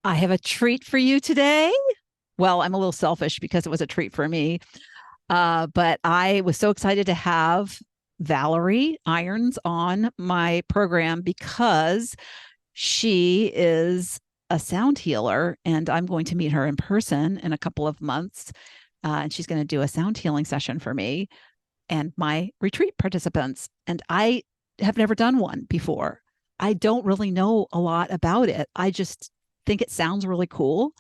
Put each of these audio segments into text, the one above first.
I have a treat for you today. Well, I'm a little selfish because it was a treat for me. But I was so excited to have Valerie Irons on my program because she is a sound healer, and I'm going to meet her in person in a couple of months. And she's going to do a sound healing session for me and my retreat participants. And I have never done one before. I don't really know a lot about it. I just think it sounds really cool.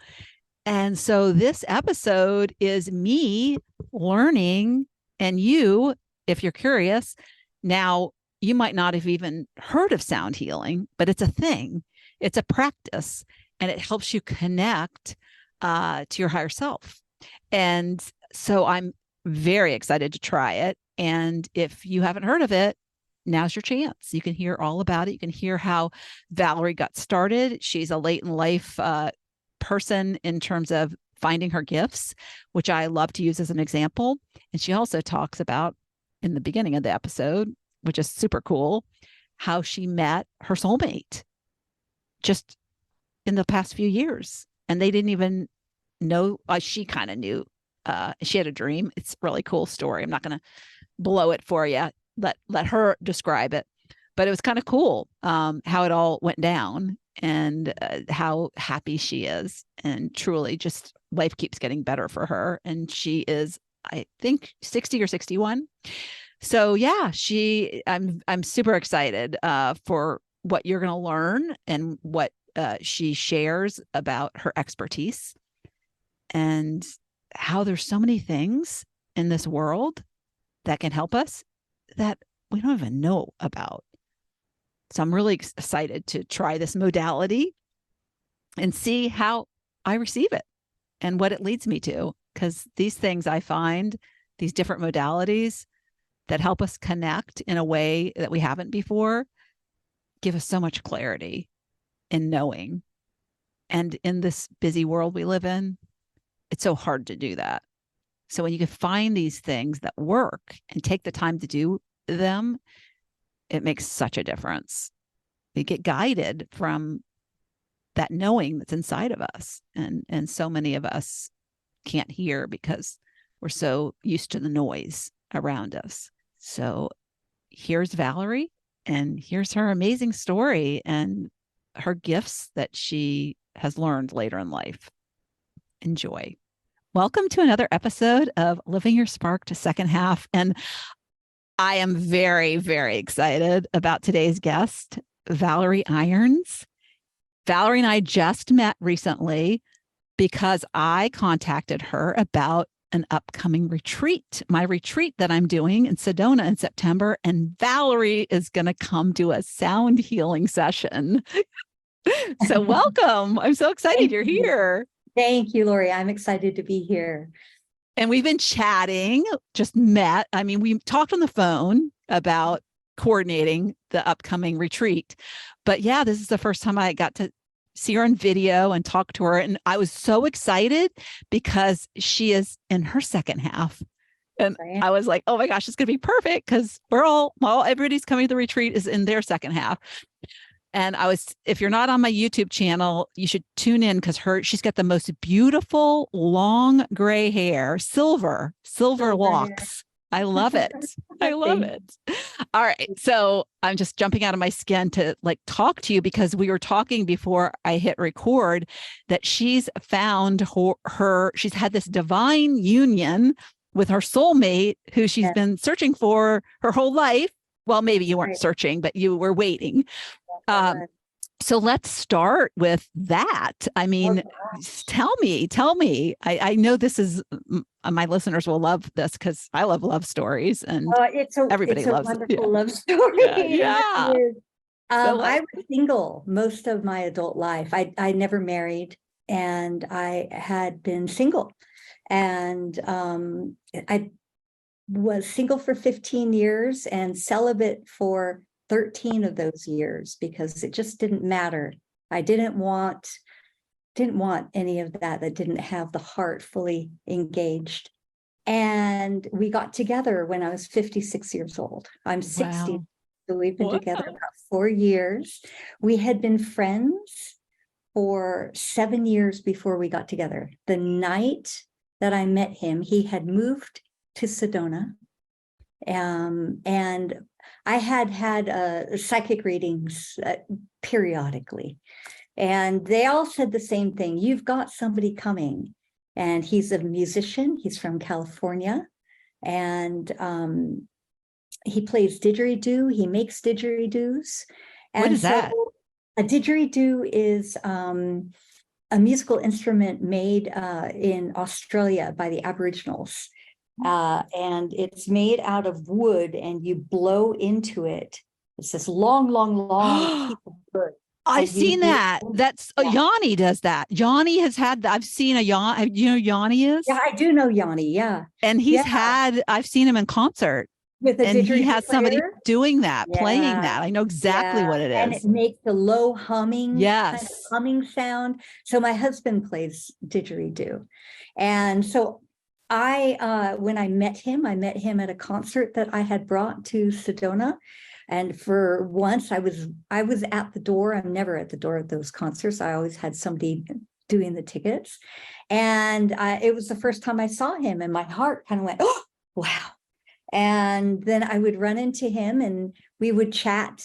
And so this episode is me learning, and you, if you're curious, now you might not have even heard of sound healing, but it's a thing, it's a practice, and it helps you connect to your higher self. And so I'm very excited to try it. And if you haven't heard of it, now's your chance. You can hear all about it. You can hear how Valerie got started. She's a late in life person in terms of finding her gifts, which I love to use as an example. And she also talks about in the beginning of the episode, which is super cool, how she met her soulmate just in the past few years. And they didn't even know, she kind of knew. She had a dream. It's a really cool story. I'm not going to blow it for you. Let her describe it. But it was kind of cool how it all went down, and how happy she is. And truly just life keeps getting better for her. And she is, I think, 60 or 61. So yeah, I'm super excited for what you're going to learn and what she shares about her expertise, and how there's so many things in this world that can help us that we don't even know about. So I'm really excited to try this modality and see how I receive it and what it leads me to. Because these things I find, these different modalities that help us connect in a way that we haven't before, give us so much clarity in knowing. And in this busy world we live in, it's so hard to do that. So when you can find these things that work and take the time to do them, it makes such a difference. We get guided from that knowing that's inside of us. And so many of us can't hear because we're so used to the noise around us. So here's Valerie, and here's her amazing story and her gifts that she has learned later in life. Enjoy. Welcome to another episode of Living Your Spark to Second Half. And I am very, very excited about today's guest, Valerie Irons. Valerie and I just met recently because I contacted her about an upcoming retreat, my retreat that I'm doing in Sedona in September. And Valerie is going to come do a sound healing session. So welcome. I'm so excited you're here. Thank you, Lori. I'm excited to be here. And we've been chatting, just met. I mean, we talked on the phone about coordinating the upcoming retreat. But yeah, this is the first time I got to see her on video and talk to her. And I was so excited because she is in her second half. And I was like, oh my gosh, it's going to be perfect because everybody's coming to the retreat is in their second half. And if you're not on my YouTube channel, you should tune in because she's got the most beautiful long gray hair, silver locks. I love it. I love it. All right. So I'm just jumping out of my skin to talk to you because we were talking before I hit record that she's found she's had this divine union with her soulmate who she's been searching for her whole life. Well, maybe you weren't searching, but you were waiting. So let's start with that. I mean, tell me, I know this is, my listeners will love this because I love stories, and everybody loves a wonderful love story. Yeah. I was single most of my adult life. I never married, and I had been single, and I was single for 15 years and celibate for 13 of those years because it just didn't matter. I didn't want any of that didn't have the heart fully engaged. And we got together when I was 56 years old. I'm 60. Wow. So we've been together about 4 years. We had been friends for 7 years before we got together. The night that I met him, he had moved to Sedona. And I had psychic readings periodically. And they all said the same thing. You've got somebody coming. And he's a musician. He's from California. And he plays didgeridoo. He makes didgeridoos. And what is that? A didgeridoo is a musical instrument made in Australia by the Aboriginals. And it's made out of wood, and you blow into it. It's this long, long, long piece of wood. I've seen that. That's Yanni does that. Yanni has had, I've seen a Yanni, you know who Yanni is? Yeah, I do know Yanni. Yeah. And he's had, I've seen him in concert. With a and he has player. Somebody doing that, playing that. I know exactly what it is. And it makes a low humming, yes, kind of humming sound. So my husband plays didgeridoo. And so when I met him at a concert that I had brought to Sedona. And for once I was at the door. I'm never at the door at those concerts. I always had somebody doing the tickets. And it was the first time I saw him, and my heart kind of went, oh, wow. And then I would run into him and we would chat.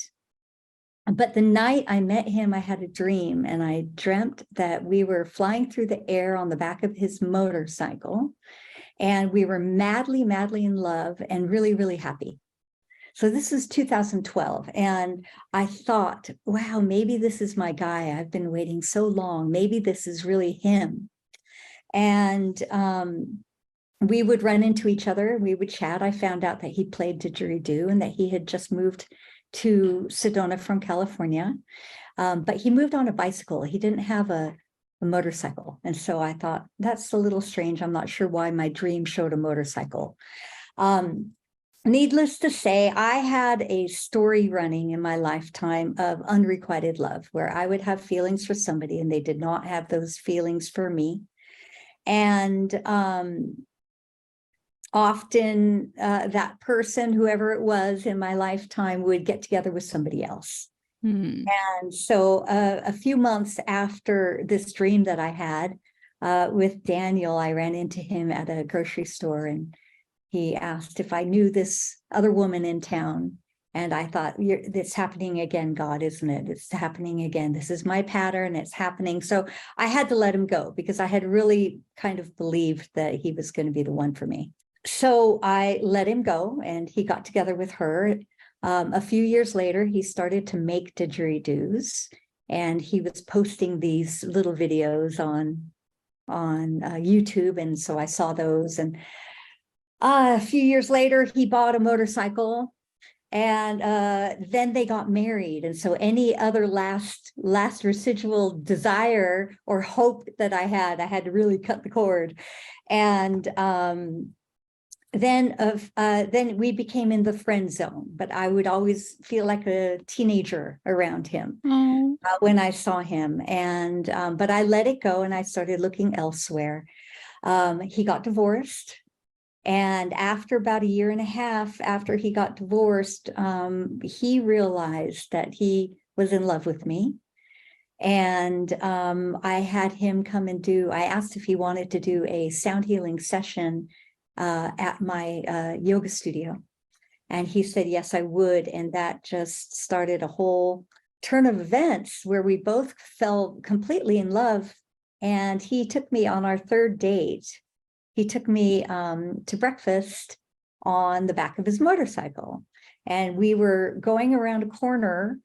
But the night I met him, I had a dream, and I dreamt that we were flying through the air on the back of his motorcycle. And we were madly, madly in love and really, really happy. So this is 2012. And I thought, wow, maybe this is my guy. I've been waiting so long. Maybe this is really him. And we would run into each other. We would chat. I found out that he played didgeridoo and that he had just moved to Sedona from California. But he moved on a bicycle. He didn't have a motorcycle. And so I thought, that's a little strange. I'm not sure why my dream showed a motorcycle. Needless to say, I had a story running in my lifetime of unrequited love, where I would have feelings for somebody and they did not have those feelings for me. And often that person, whoever it was in my lifetime, would get together with somebody else. And so a few months after this dream that I had with Daniel, I ran into him at a grocery store, and he asked if I knew this other woman in town. And I thought, it's happening again, God, isn't it? It's happening again. This is my pattern. It's happening. So I had to let him go, because I had really kind of believed that he was going to be the one for me. So I let him go, and he got together with her. A few years later, he started to make didgeridoos, and he was posting these little videos on YouTube. And so I saw those. And a few years later, he bought a motorcycle, and then they got married. And so any other last residual desire or hope that I had to really cut the cord. And then we became in the friend zone, but I would always feel like a teenager around him when I saw him. And but I let it go, and I started looking elsewhere. He got divorced. And after about a year and a half after he got divorced, he realized that he was in love with me. And I had him come and I asked if he wanted to do a sound healing session at my yoga studio. And he said, yes, I would. And that just started a whole turn of events where we both fell completely in love. And he took me on our third date. He took me to breakfast on the back of his motorcycle. And we were going around a corner,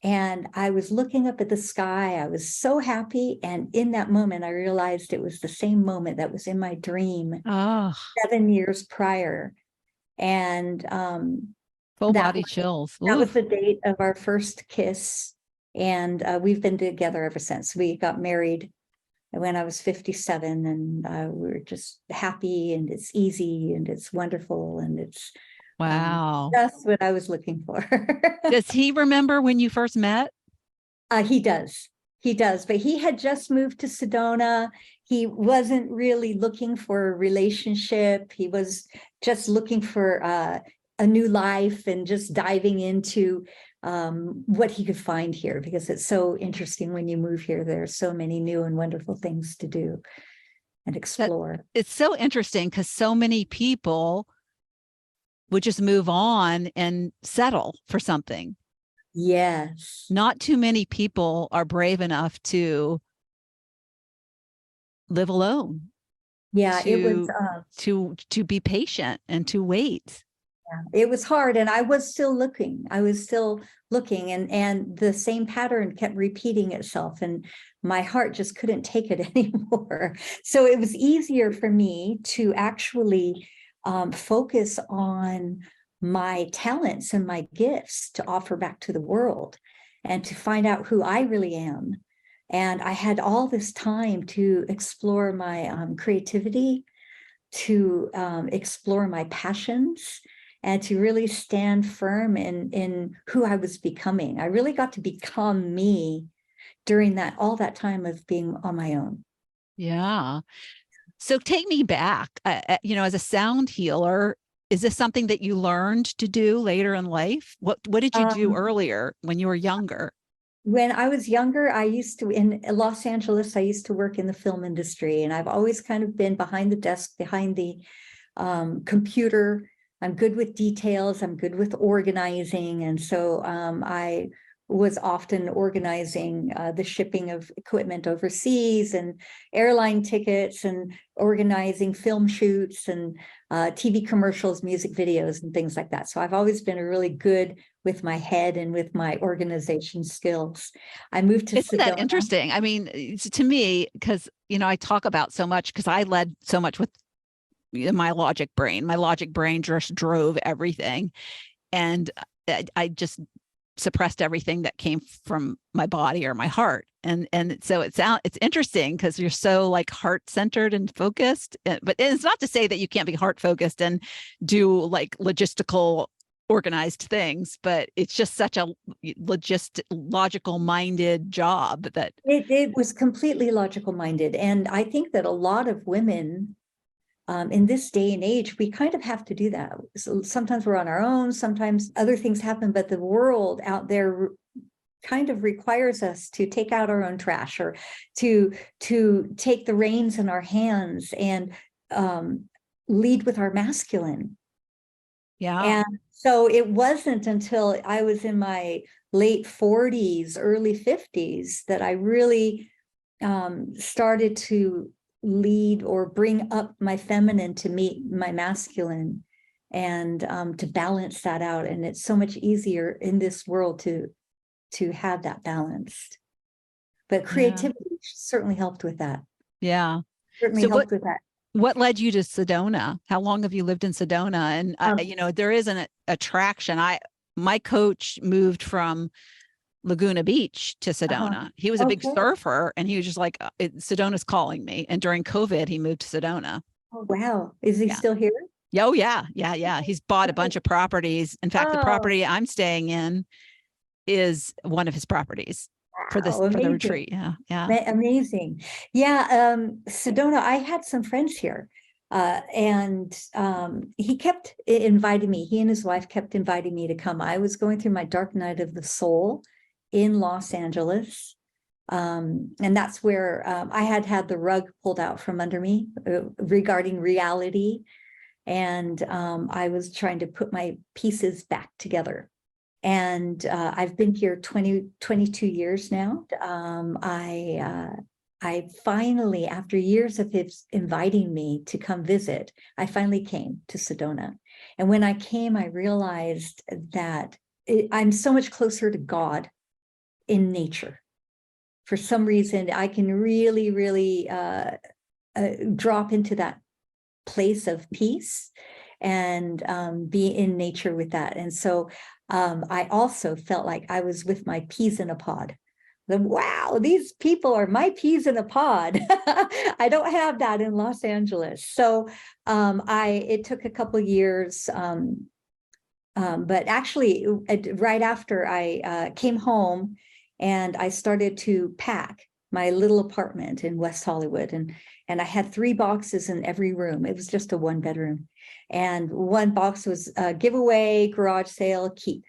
and I was looking up at the sky. I was so happy. And in that moment, I realized it was the same moment that was in my dream 7 years prior. And full body chills. That was the date of our first kiss. And we've been together ever since. We got married when I was 57, and we were just happy, and it's easy, and it's wonderful, and it's wow, that's what I was looking for. Does he remember when you first met? He does, but he had just moved to Sedona. He wasn't really looking for a relationship. He was just looking for a new life and just diving into what he could find here, because it's so interesting when you move here. There are so many new and wonderful things to do and explore. It's so interesting because so many people would just move on and settle for something. Yes. Not too many people are brave enough to live alone. Yeah, it was to be patient and to wait. It was hard, and I was still looking. And the same pattern kept repeating itself, and my heart just couldn't take it anymore. So it was easier for me to actually focus on my talents and my gifts to offer back to the world, and to find out who I really am. And I had all this time to explore my creativity, to explore my passions, and to really stand firm in who I was becoming. I really got to become me during all that time of being on my own. Yeah. So take me back, as a sound healer, is this something that you learned to do later in life? What did you do earlier when you were younger? When I was younger, in Los Angeles, I used to work in the film industry, and I've always kind of been behind the desk, behind the computer. I'm good with details. I'm good with organizing. And so I was often organizing the shipping of equipment overseas, and airline tickets, and organizing film shoots, and TV commercials, music videos, and things like that. So I've always been really good with my head and with my organization skills. I moved to Isn't Sedona. that interesting? I mean, to me, because, I talk about so much, because I led so much with my logic brain. My logic brain just drove everything. And I just suppressed everything that came from my body or my heart. And so it's interesting because you're so like heart centered and focused, but it's not to say that you can't be heart focused and do like logistical organized things, but it's just such a logical minded job that it was completely logical minded. And I think that a lot of women in this day and age, we kind of have to do that. So sometimes we're on our own, sometimes other things happen, but the world out there kind of requires us to take out our own trash, or to take the reins in our hands and lead with our masculine. Yeah. And so it wasn't until I was in my late 40s, early 50s, that I really started to lead or bring up my feminine to meet my masculine, and to balance that out. And it's so much easier in this world to have that balanced. But creativity certainly helped with that. Yeah. Certainly helped with that. What led you to Sedona? How long have you lived in Sedona? And there is an attraction. My coach moved from Laguna Beach to Sedona. He was a big surfer, and he was just like, Sedona's calling me. And during COVID, he moved to Sedona. Oh, wow. Is he still here? Oh, yeah. He's bought a bunch of properties. In fact, the property I'm staying in is one of his properties for the retreat. Yeah. Amazing. Yeah. Sedona, I had some friends here. And he kept inviting me. He and his wife kept inviting me to come. I was going through my dark night of the soul in Los Angeles. And that's where I had the rug pulled out from under me regarding reality. And I was trying to put my pieces back together. And I've been here 22 years now. I finally, after years of his inviting me to come visit, I finally came to Sedona. And when I came, I realized that I'm so much closer to God in nature. For some reason, I can really, really drop into that place of peace and be in nature with that. And so I also felt like I was with my peas in a pod. Wow, these people are my peas in a pod. I don't have that in Los Angeles. So it took a couple of years, but actually right after I came home and I started to pack my little apartment in West Hollywood, and I had 3 boxes in every room. It was just a 1-bedroom, and one box was giveaway, garage sale, keep.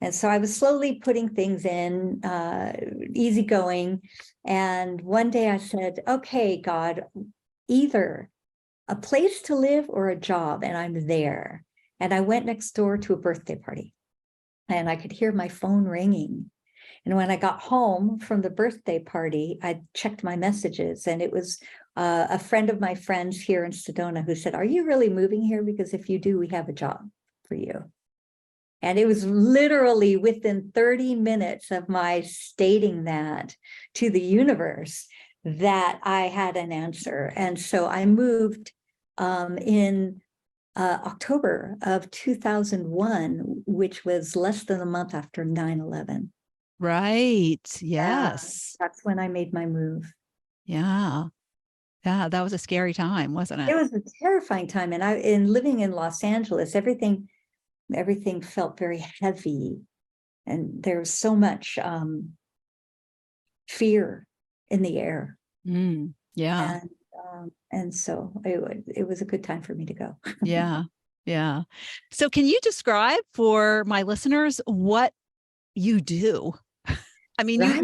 And so I was slowly putting things in, easygoing. And one day I said, okay, God, either a place to live or a job, and I'm there. And I went next door to a birthday party, and I could hear my phone ringing. And when I got home from the birthday party, I checked my messages, and it was a friend of my friends here in Sedona who said, are you really moving here? Because if you do, we have a job for you. And it was literally within 30 minutes of my stating that to the universe that I had an answer. And so I moved in October of 2001, which was less than a month after 9/11. Right. Yes. That's when I made my move. Yeah. Yeah. That was a scary time, wasn't it? It was a terrifying time. And in living in Los Angeles, everything felt very heavy. And there was so much fear in the air. Yeah. And so it was a good time for me to go. Yeah. Yeah. So can you describe for my listeners what you do? I mean, Right.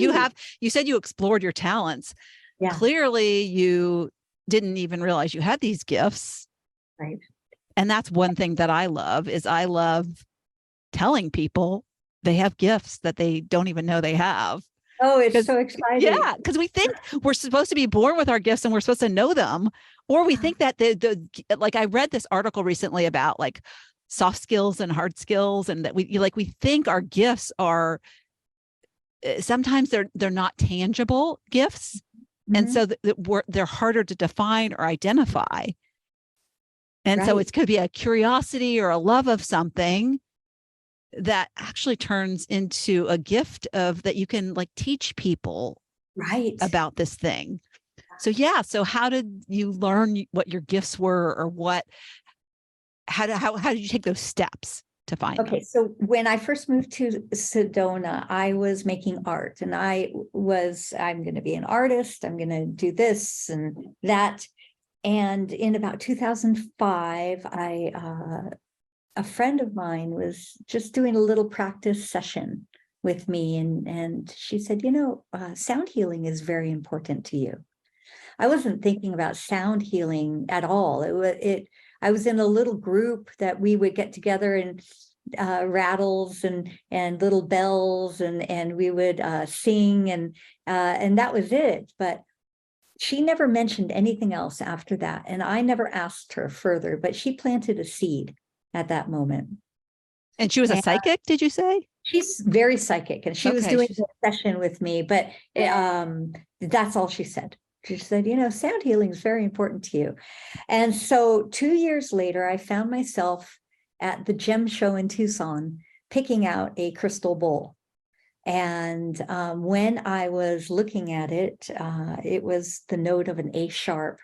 you said you explored your talents. Yeah. Clearly you didn't even realize you had these gifts. Right. And that's one thing that I love telling people they have gifts that they don't even know they have. Oh, it's so exciting. Yeah, because we think we're supposed to be born with our gifts and we're supposed to know them, or we think that like I read this article recently about like soft skills and hard skills, and that we think our gifts are sometimes they're not tangible gifts, and so they're harder to define or identify. And so it could be a curiosity or a love of something that actually turns into a gift of that you can like teach people about this thing. So yeah. So how did you learn what your gifts were, or how did you take those steps to find them? Okay. So when I first moved to Sedona, I was making art, and I'm going to be an artist. I'm going to do this and that. And in about 2005, a friend of mine was just doing a little practice session with me, and she said, sound healing is very important to you. I wasn't thinking about sound healing at all. I was in a little group that we would get together and rattles and little bells, and we would sing, and that was it. But she never mentioned anything else after that, and I never asked her further. But she planted a seed at that moment. And she was a psychic, did you say? She's very psychic, and she was doing a session with me, but that's all she said. She said, sound healing is very important to you. And so 2 years later, I found myself at the gem show in Tucson, picking out a crystal bowl. And when I was looking at it, it was the note of an A sharp.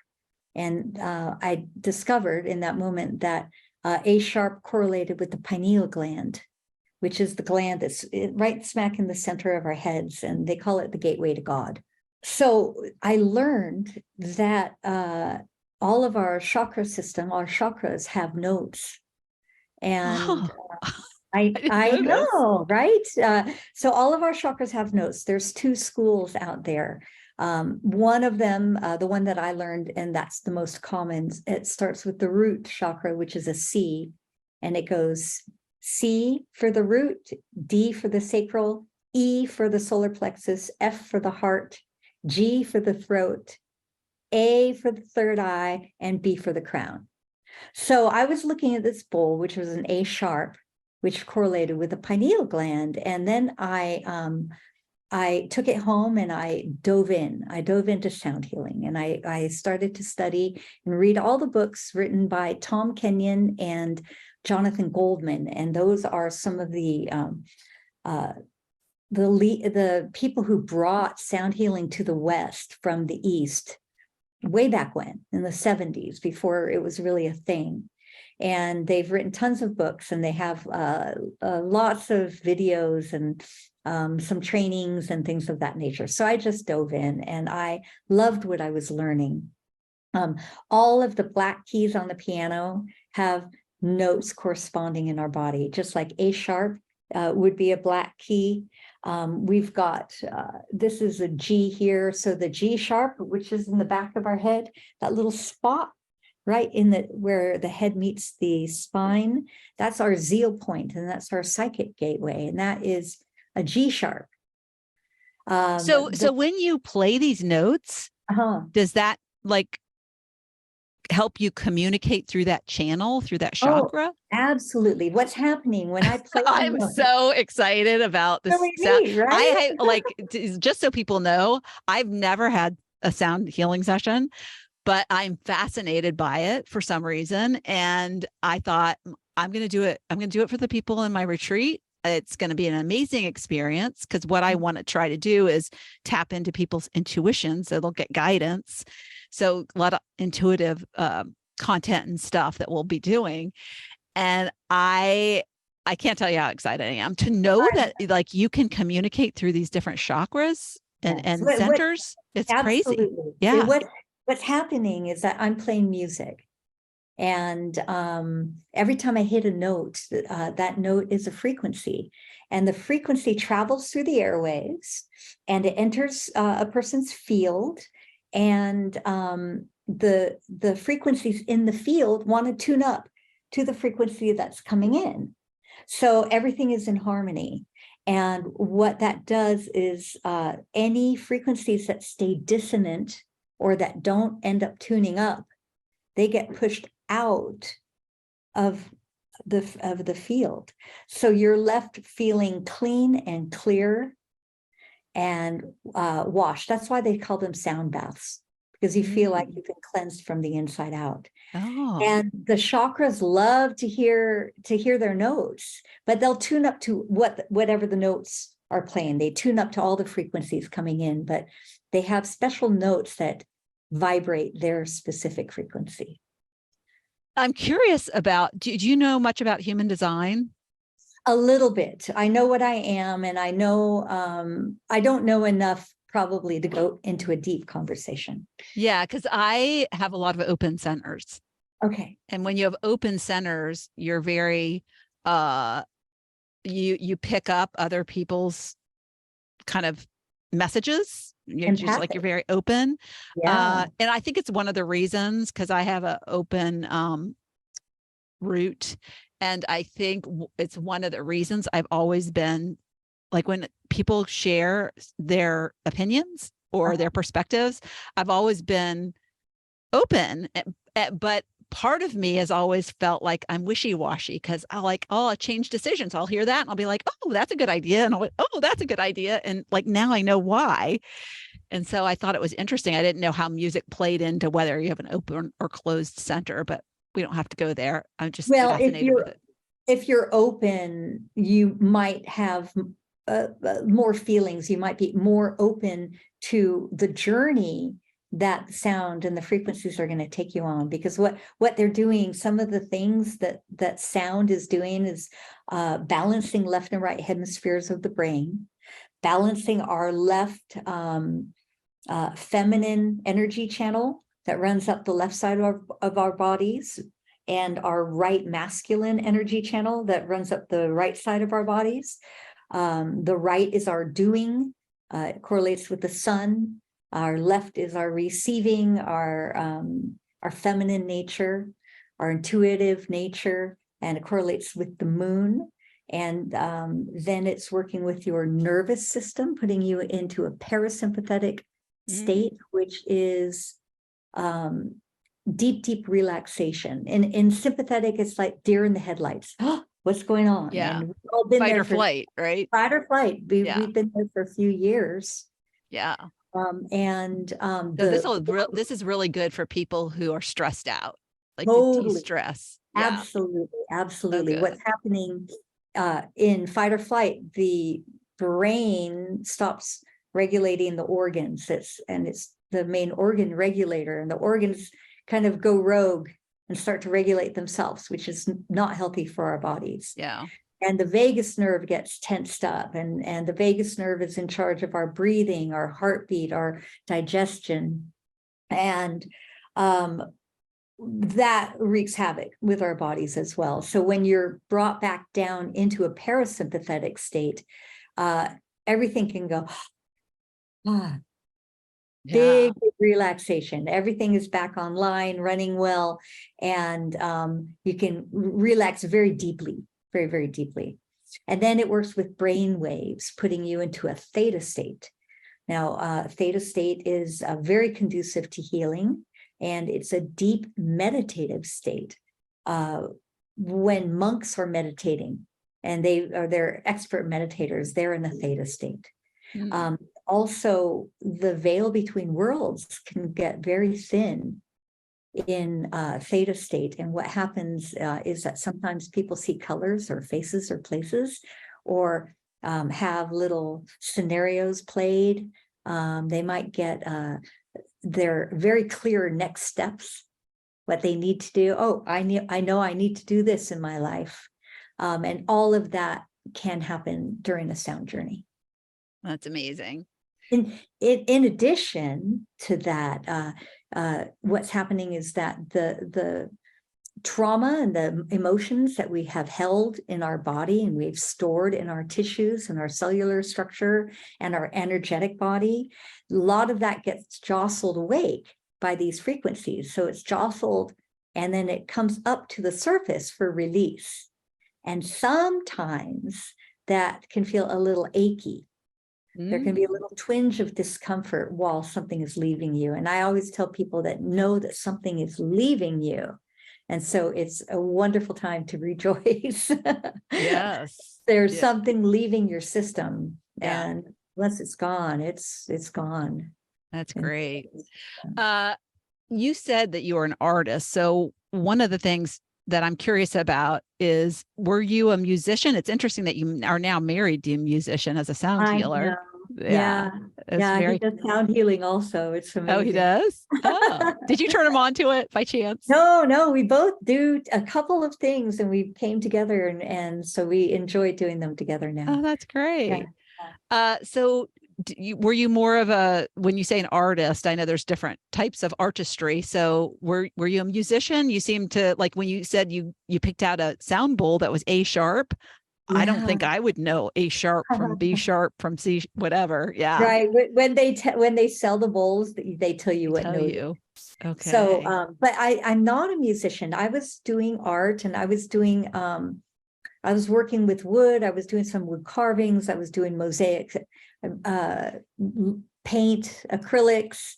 And I discovered in that moment that A sharp correlated with the pineal gland, which is the gland that's right smack in the center of our heads, and they call it the gateway to God. So I learned that all of our chakra system, our chakras have notes. And I know, right? So all of our chakras have notes. There's 2 schools out there. One of them, the one that I learned, and that's the most common, it starts with the root chakra, which is a C, and it goes C for the root, D for the sacral, E for the solar plexus, F for the heart, G for the throat, A for the third eye, and B for the crown. So I was looking at this bowl, which was an A sharp, which correlated with the pineal gland. And then I took it home and I dove into sound healing, and I started to study and read all the books written by Tom Kenyon and Jonathan Goldman. And those are some of the people who brought sound healing to the West from the East way back when, in the 70s, before it was really a thing. And they've written tons of books, and they have lots of videos and some trainings and things of that nature. So I just dove in, and I loved what I was learning. All of the black keys on the piano have notes corresponding in our body, just like A sharp would be a black key. We've got, this is a G here. So the G sharp, which is in the back of our head, that little spot right in the, where the head meets the spine, that's our zeal point, and that's our psychic gateway. And that is a G sharp. So when you play these notes, does that like help you communicate through that channel, through that chakra? Oh, absolutely. What's happening when I play? I'm so excited about this really sound. neat, right? I like, just so people know, I've never had a sound healing session, but I'm fascinated by it for some reason. And I thought, I'm going to do it. I'm going to do it for the people in my retreat. It's going to be an amazing experience, because what I want to try to do is tap into people's intuition so they'll get guidance. So a lot of intuitive content and stuff that we'll be doing. And I can't tell you how excited I am to know that like you can communicate through these different chakras and centers. It's absolutely crazy. Yeah. What's happening is that I'm playing music. And every time I hit a note, that note is a frequency, and the frequency travels through the airwaves, and it enters a person's field, and the frequencies in the field want to tune up to the frequency that's coming in. So everything is in harmony. And what that does is any frequencies that stay dissonant or that don't end up tuning up, they get pushed out of the field. So you're left feeling clean and clear and washed. That's why they call them sound baths, because you feel like you've been cleansed from the inside out. Oh. And the chakras love to hear their notes, but they'll tune up to whatever the notes are playing. They tune up to all the frequencies coming in, but they have special notes that vibrate their specific frequency. I'm curious about, do you know much about human design? A little bit. I know what I am, and I know I don't know enough probably to go into a deep conversation. Yeah, because I have a lot of open centers. Okay. And when you have open centers, you're very you pick up other people's kind of messages. You're just like, you're very open. Yeah. And I think it's one of the reasons, because I have an open root. And I think it's one of the reasons I've always been like, when people share their opinions or their perspectives, I've always been open. But part of me has always felt like I'm wishy-washy, because I'll change decisions. I'll hear that and I'll be like, oh, that's a good idea. And I'll be, oh, that's a good idea. And like, now I know why. And so I thought it was interesting. I didn't know how music played into whether you have an open or closed center, but we don't have to go there. I'm just fascinated with it. If you're open, you might have more feelings. You might be more open to the journey that sound and the frequencies are going to take you on, because what they're doing, some of the things that sound is doing is balancing left and right hemispheres of the brain, balancing our left feminine energy channel that runs up the left side of our bodies, and our right masculine energy channel that runs up the right side of our bodies. The right is our doing, it correlates with the sun. Our left is our receiving, our feminine nature, our intuitive nature, and it correlates with the moon. And then it's working with your nervous system, putting you into a parasympathetic state, which is deep relaxation. And in sympathetic, it's like deer in the headlights. Oh, what's going on? Yeah. And we've all been fight there or flight, right? Fight or flight. We've been there for a few years. Yeah. So this is really good for people who are stressed out, like totally. to de-stress. Yeah. Absolutely. So what's happening in fight or flight, the brain stops regulating the organs. It's the main organ regulator, and the organs kind of go rogue and start to regulate themselves, which is not healthy for our bodies. Yeah. And the vagus nerve gets tensed up, and the vagus nerve is in charge of our breathing, our heartbeat, our digestion. And that wreaks havoc with our bodies as well. So when you're brought back down into a parasympathetic state, everything can go, big relaxation. Everything is back online, running well, and you can relax very deeply, very, very deeply. And then it works with brain waves, putting you into a theta state. Now, theta state is very conducive to healing, and it's a deep meditative state. When monks are meditating, and they're expert meditators, they're in a theta state. Also, the veil between worlds can get very thin in theta state. And what happens is that sometimes people see colors or faces or places, or have little scenarios played. They might get their very clear next steps, what they need to do. Oh, I know I need to do this in my life. And all of that can happen during a sound journey. That's amazing. In addition to that, what's happening is that the trauma and the emotions that we have held in our body and we've stored in our tissues and our cellular structure and our energetic body, a lot of that gets jostled awake by these frequencies. So it's jostled, and then it comes up to the surface for release. And sometimes that can feel a little achy. There can be a little twinge of discomfort while something is leaving you. And I always tell people that know that something is leaving you. And so it's a wonderful time to rejoice. Yes. There's something leaving your system. And once it's gone, it's gone. That's great. You said that you are an artist. So one of the things that I'm curious about is, were you a musician? It's interesting that you are now married to a musician as a sound healer. Yeah. He does sound healing also. It's amazing. Oh, he does? Oh, did you turn him on to it by chance? No, we both do a couple of things, and we came together, and so we enjoy doing them together now. Oh, that's great. So were you more of a, when you say an artist, I know there's different types of artistry. So were you a musician? You seemed to, like, when you said you picked out a sound bowl that was A sharp. I don't think I would know A sharp from B sharp from C, whatever. Yeah. Right. When they sell the bowls, they tell you what note. Okay. So, but I'm not a musician. I was doing art, and I was doing, I was working with wood. I was doing some wood carvings. I was doing mosaics, paint, acrylics,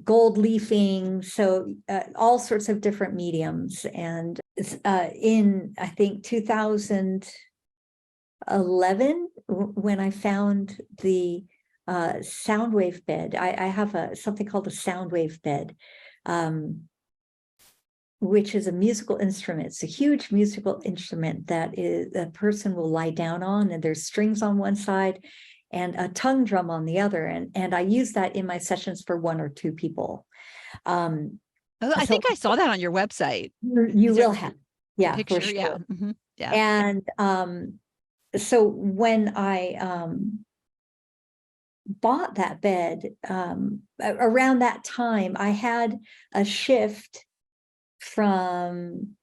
gold leafing. So all sorts of different mediums. And in, I think, 2011, when I found the sound wave bed, I have something called a sound wave bed, which is a musical instrument. It's a huge musical instrument that a person will lie down on, and there's strings on one side and a tongue drum on the other. And I use that in my sessions for one or two people. I think I saw that on your website. You will have. Yeah, picture, for sure. Yeah. Mm-hmm. Yeah. And so when I bought that bed, around that time, I had a shift from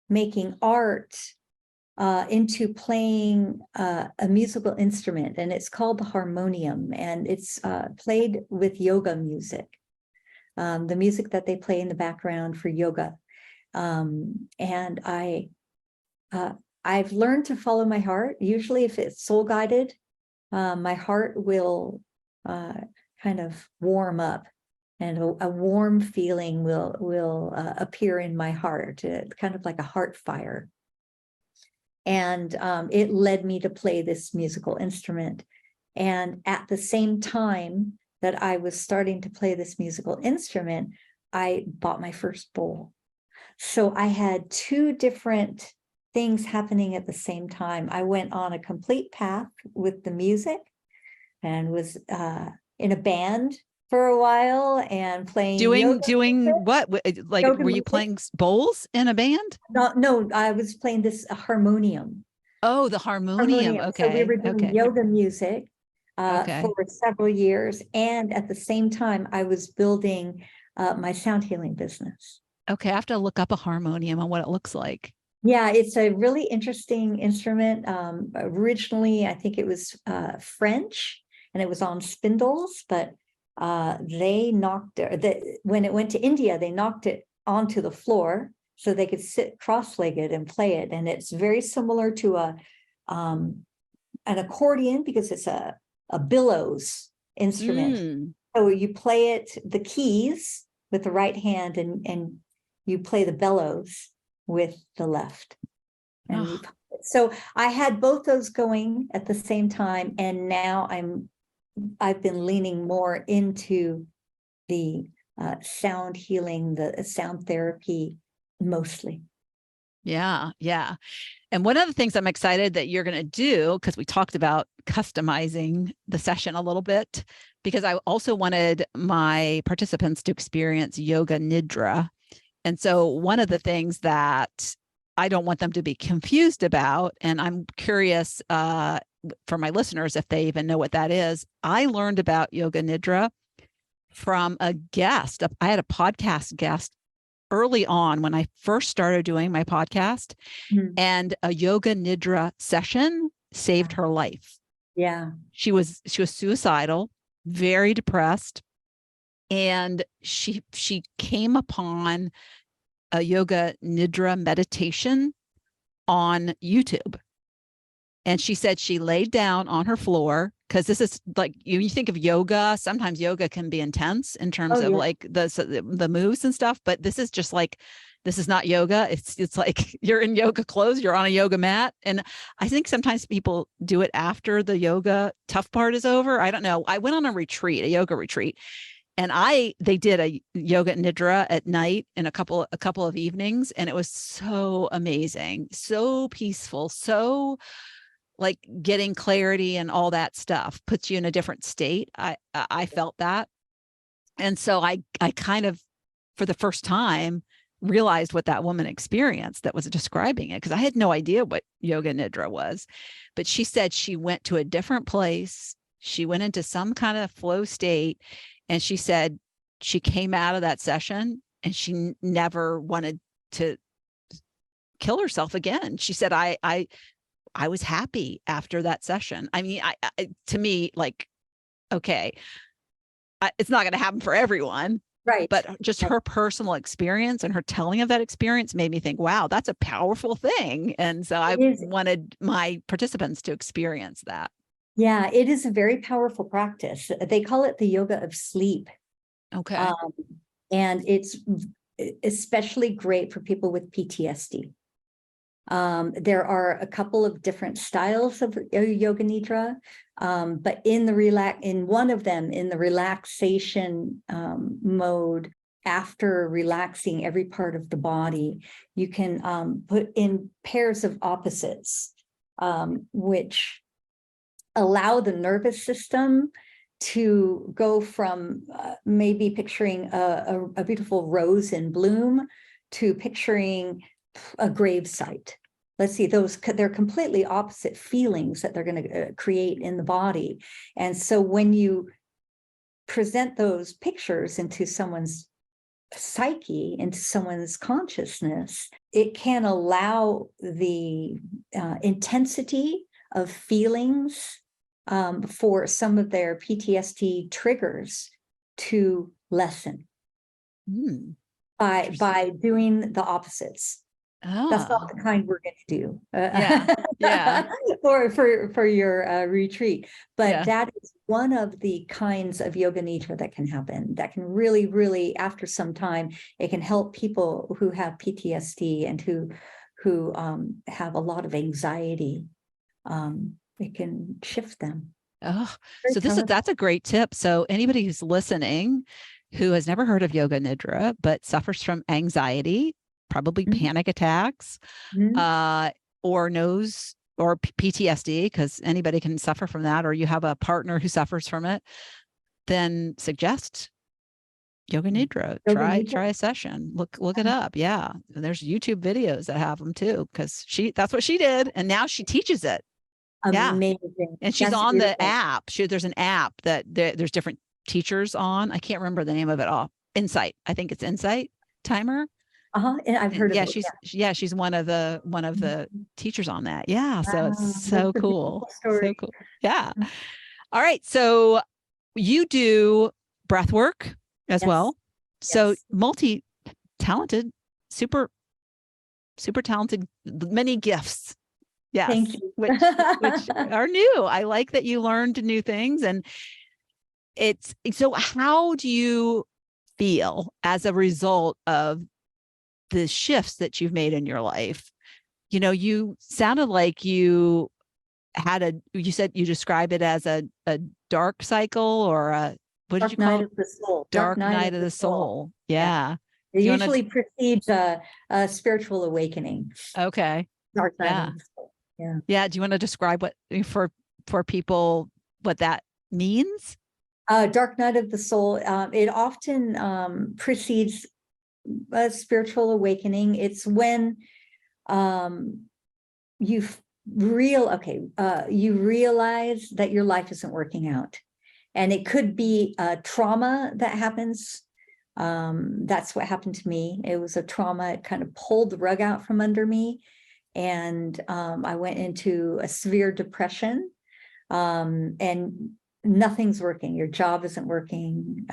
making art into playing a musical instrument, and it's called the harmonium, and it's played with yoga music, the music that they play in the background for yoga. And I've learned to follow my heart. Usually if it's soul guided, my heart will kind of warm up, and a warm feeling will appear in my heart, kind of like a heart fire. And it led me to play this musical instrument. And at the same time that I was starting to play this musical instrument, I bought my first bowl. So I had two different things happening at the same time. I went on a complete path with the music, and was in a band for a while, and playing doing what, like, were you playing bowls in a band? No, I was playing this harmonium. Oh, the harmonium. Okay. So we were doing yoga music, Okay. for several years. And at the same time, I was building my sound healing business. Okay. I have to look up a harmonium and what it looks like. Yeah, it's a really interesting instrument. Originally, I think it was French, and it was on spindles, but they knocked it. When it went to India, they knocked it onto the floor so they could sit cross-legged and play it. And it's very similar to an accordion because it's a billows instrument. So you play it, the keys with the right hand, and you play the bellows with the left. And so I had both those going at the same time, and now I've been leaning more into the sound healing, the sound therapy mostly. Yeah. Yeah. And one of the things I'm excited that you're going to do, because we talked about customizing the session a little bit, because I also wanted my participants to experience yoga nidra. And so one of the things that I don't want them to be confused about, and I'm curious for my listeners if they even know what that is, I learned about yoga nidra from a guest. I had a podcast guest early on when I first started doing my podcast, and a yoga nidra session saved her life. Yeah. She was suicidal, very depressed. And she came upon a yoga nidra meditation on YouTube. And she said she laid down on her floor, because this is like, you think of yoga, sometimes yoga can be intense in terms of like the moves and stuff, but this is just like, this is not yoga. It's like you're in yoga clothes, you're on a yoga mat. And I think sometimes people do it after the yoga tough part is over. I don't know. I went on a retreat, a yoga retreat, and they did a yoga nidra at night in a couple of evenings, and it was so amazing, so peaceful, so like getting clarity and all that stuff, puts you in a different state. I felt that. And so I kind of, for the first time, realized what that woman experienced that was describing it, because I had no idea what yoga nidra was. But she said she went to a different place. She went into some kind of flow state. And she said she came out of that session and she never wanted to kill herself again. She said, I was happy after that session. I mean, to me, like, okay, it's not going to happen for everyone, right? But just her personal experience and her telling of that experience made me think, wow, that's a powerful thing. And so I wanted my participants to experience that. Yeah, it is a very powerful practice. They call it the yoga of sleep. Okay. And it's especially great for people with PTSD. There are a couple of different styles of yoga nidra, but in one of them, in the relaxation mode, after relaxing every part of the body, you can put in pairs of opposites, which allow the nervous system to go from maybe picturing a beautiful rose in bloom to picturing a grave site. Let's see, they're completely opposite feelings that they're going to create in the body. And so when you present those pictures into someone's psyche, into someone's consciousness, it can allow the intensity of feelings for some of their PTSD triggers to lessen by doing the opposites. That's not the kind we're going to do for your retreat, but that is one of the kinds of yoga nidra that can happen, that can really, really, after some time, it can help people who have PTSD and who have a lot of anxiety. It can shift them. Oh, so that's a great tip. So anybody who's listening who has never heard of yoga nidra but suffers from anxiety, probably panic attacks, or PTSD, because anybody can suffer from that, or you have a partner who suffers from it, then suggest yoga nidra. Try a session. Look it up. Yeah, and there's YouTube videos that have them too, because that's what she did, and now she teaches it. Yeah. Amazing. And she's That's on the beautiful. app. There's an app that there's different teachers on. I can't remember the name of it all. Insight. I think it's Insight Timer. And I've heard of Yeah, it. she's one of the teachers on that. Yeah. So it's Wow, that's so a cool. beautiful So story. cool. Yeah. All right. So you do breath work as Yes, well. So yes. multi-talented, super, super talented, many gifts. Thank Yes, you. which are new. I like that you learned new things. And it's so how do you feel as a result of the shifts that you've made in your life? You sounded like you you said you describe it as a dark cycle or what did you Dark call night it? of the soul. Dark Dark night night of of the the soul. soul. Yeah. Yeah. It Do you want usually precedes a spiritual awakening. to? Okay. Dark night Yeah. of the soul. Yeah. Yeah. Do you want to describe what for people what that means? Dark night of the soul. It often precedes a spiritual awakening. It's when um, you you realize that your life isn't working out, and it could be a trauma that happens. That's what happened to me. It was a trauma. It kind of pulled the rug out from under me, and I went into a severe depression. And nothing's working. Your job isn't working.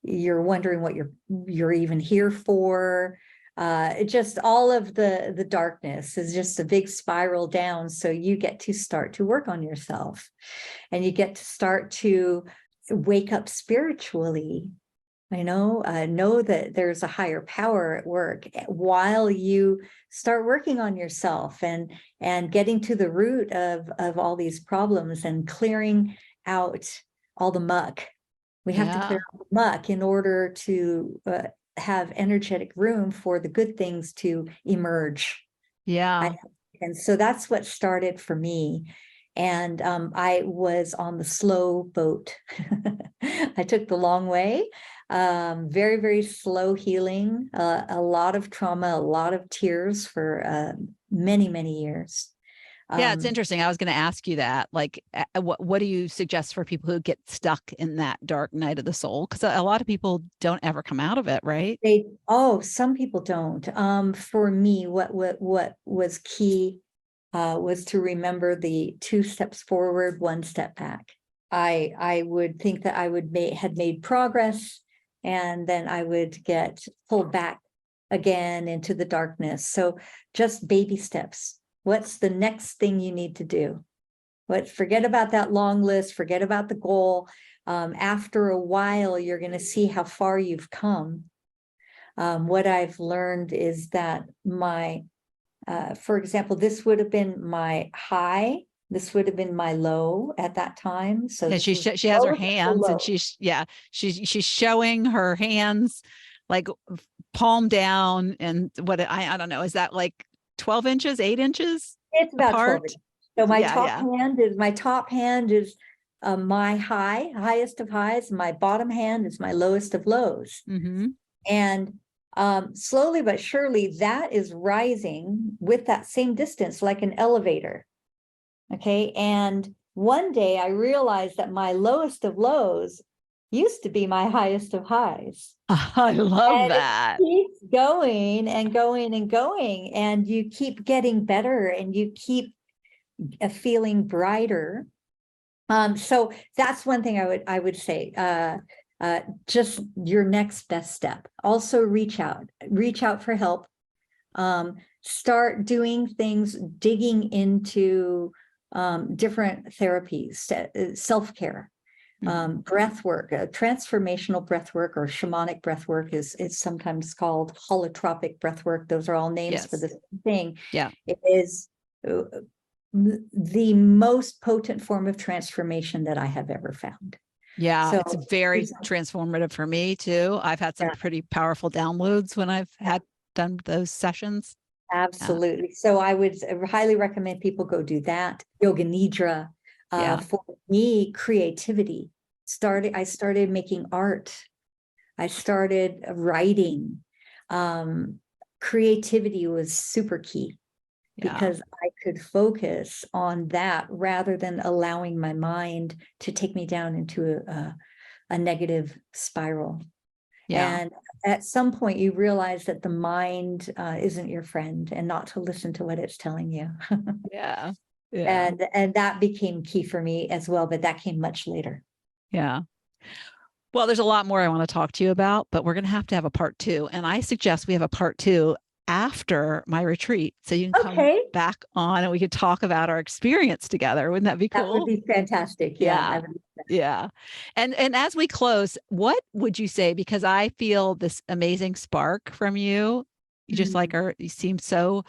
You're wondering what you're even here for. Just all of the darkness is just a big spiral down. So you get to start to work on yourself, and you get to start to wake up spiritually. Know that there's a higher power at work while you start working on yourself and getting to the root of all these problems and clearing out all the muck. We have to clear out the muck in order to have energetic room for the good things to emerge. Yeah. And so that's what started for me. And I was on the slow boat. I took the long way. Very, very slow healing, a lot of trauma, a lot of tears for many, many years. Yeah, it's interesting. I was going to ask you that. Like, what do you suggest for people who get stuck in that dark night of the soul? Because a lot of people don't ever come out of it, right? Some people don't. For me, what was key was to remember the 2 steps forward, 1 step back. I would think that I had made progress, and then I would get pulled back again into the darkness. So just baby steps. What's the next thing you need to do? Forget about that long list, forget about the goal. After a while, you're going to see how far you've come. What I've learned is that for example, this would have been my high. This would have been my low at that time. So And she has her hands, and she's showing her hands like palm down, and what I don't know, is that like 12 inches, 8 inches? It's about apart? 12 inches. So my top hand is my highest of highs. My bottom hand is my lowest of lows. Mm-hmm. And slowly but surely, that is rising with that same distance, like an elevator. Okay. And one day I realized that my lowest of lows used to be my highest of highs. I love that. It keeps going and going and going, and you keep getting better, and you keep feeling brighter. So that's one thing I would say. Just your next best step. Also reach out for help. Start doing things, digging into different therapies, self-care, breath work, transformational breath work, or shamanic breath work is sometimes called holotropic breath work. Those are all names for the same thing. Yeah. It is the most potent form of transformation that I have ever found. Yeah, So it's very transformative for me too. I've had some pretty powerful downloads when I've done those sessions. Absolutely. So I would highly recommend people go do that. Yoga Nidra. For me, creativity. I started making art. I started writing. Creativity was super key. because I could focus on that rather than allowing my mind to take me down into a negative spiral. Yeah. And at some point you realize that the mind isn't your friend, and not to listen to what it's telling you. Yeah. Yeah. And that became key for me as well, but that came much later. Yeah. Well, there's a lot more I want to talk to you about, but we're going to have a part 2. And I suggest we have a part 2 after my retreat. So you can come back on and we could talk about our experience together. Wouldn't that be cool? That would be fantastic. Yeah. Yeah. And as we close, what would you say? Because I feel this amazing spark from you. You just you seem so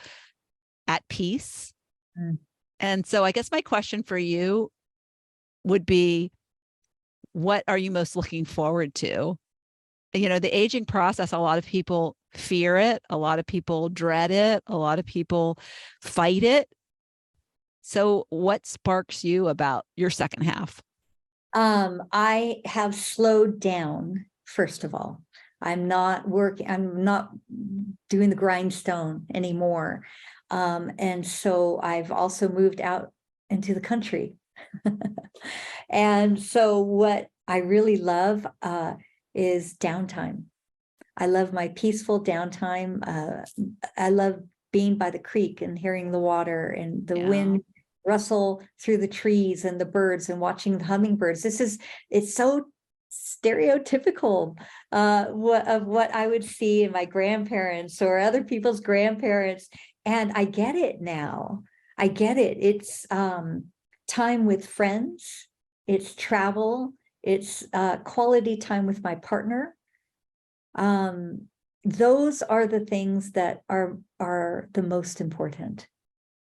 at peace. And so I guess my question for you would be, what are you most looking forward to? You know, the aging process, a lot of people fear it. A lot of people dread it. A lot of people fight it. So what sparks you about your second half? I have slowed down, first of all. I'm not doing the grindstone anymore. And so I've also moved out into the country. And so what I really love is downtime. I love my peaceful downtime. I love being by the creek and hearing the water and the wind rustle through the trees and the birds and watching the hummingbirds. It's so stereotypical of what I would see in my grandparents or other people's grandparents. And I get it now. I get it. It's time with friends. It's travel. It's quality time with my partner. Those are the things that are the most important.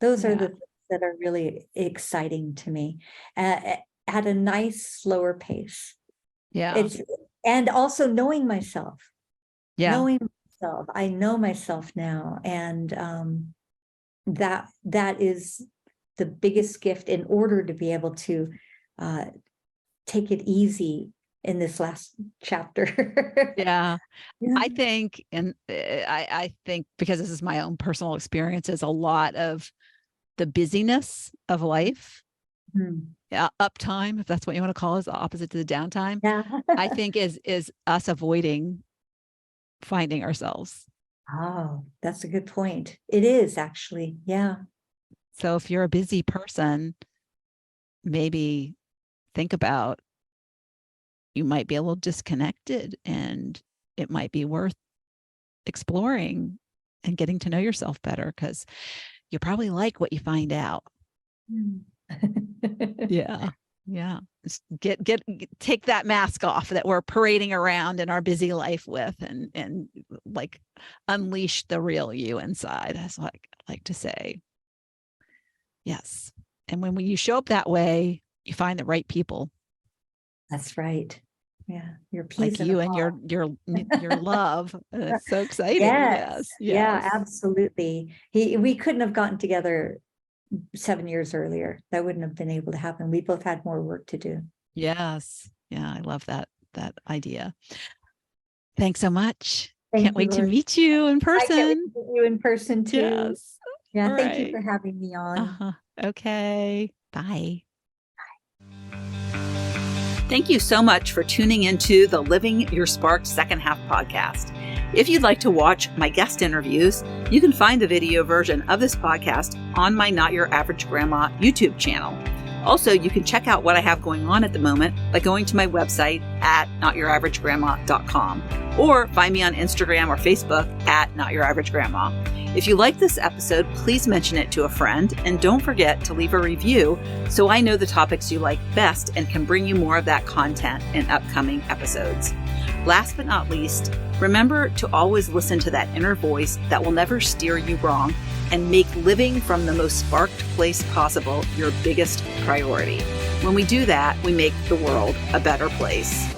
Those are the things that are really exciting to me at a nice, slower pace. Yeah. And also knowing myself. Yeah. Knowing myself. I know myself now. And that is the biggest gift in order to be able to take it easy in this last chapter. Yeah. I think, and I think because this is my own personal experiences, a lot of the busyness of life, uptime, if that's what you want to call it, is the opposite to the downtime. I think is us avoiding finding ourselves. Oh, that's a good point. It is actually. Yeah. So if you're a busy person, maybe think about, you might be a little disconnected, and it might be worth exploring and getting to know yourself better, because you probably like what you find out. Yeah. Just take that mask off that we're parading around in our busy life with, and like unleash the real you inside, as I like to say. Yes. And when you show up that way, you find the right people. That's right. Yeah. Your peace, like you and your love. It's so exciting. Yes. Yeah, absolutely. We couldn't have gotten together 7 years earlier. That wouldn't have been able to happen. We both had more work to do. Yes. Yeah. I love that idea. Thanks so much. Can't wait to meet you in person. I can't wait to meet you in person too. Yes. Yeah. Thank you for having me on. Okay. Bye. Thank you so much for tuning into the Living Your Spark Second Half podcast. If you'd like to watch my guest interviews, you can find the video version of this podcast on my Not Your Average Grandma YouTube channel. Also, you can check out what I have going on at the moment by going to my website at notyouraverage.grandma.com, or find me on Instagram or Facebook at Not Your Average Grandma. If you like this episode, please mention it to a friend, and don't forget to leave a review so I know the topics you like best and can bring you more of that content in upcoming episodes. Last but not least, remember to always listen to that inner voice that will never steer you wrong, and make living from the most sparked place possible your biggest priority. When we do that, we make the world a better place.